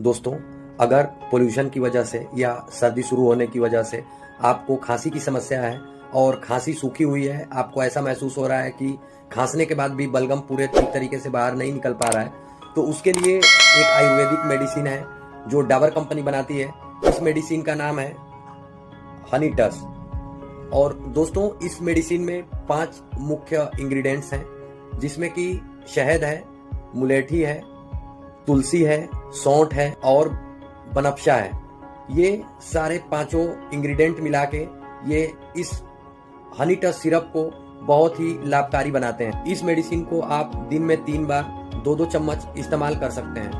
दोस्तों, अगर पोल्यूशन की वजह से या सर्दी शुरू होने की वजह से आपको खांसी की समस्या है और खांसी सूखी हुई है, आपको ऐसा महसूस हो रहा है कि खांसने के बाद भी बलगम पूरे ठीक तरीके से बाहर नहीं निकल पा रहा है, तो उसके लिए एक आयुर्वेदिक मेडिसिन है जो डाबर कंपनी बनाती है। इस मेडिसिन का नाम है हनी टस। और दोस्तों, इस मेडिसिन में 5 मुख्य इंग्रेडिएंट्स हैं, जिसमें कि शहद है, मुलेठी है, तुलसी है, सौंठ है और बनफशा है। ये सारे पांचों इंग्रेडिएंट मिला के ये इस हनी टच सिरप को बहुत ही लाभकारी बनाते हैं। इस मेडिसिन को आप दिन में 3 बार 2-2 चम्मच इस्तेमाल कर सकते हैं।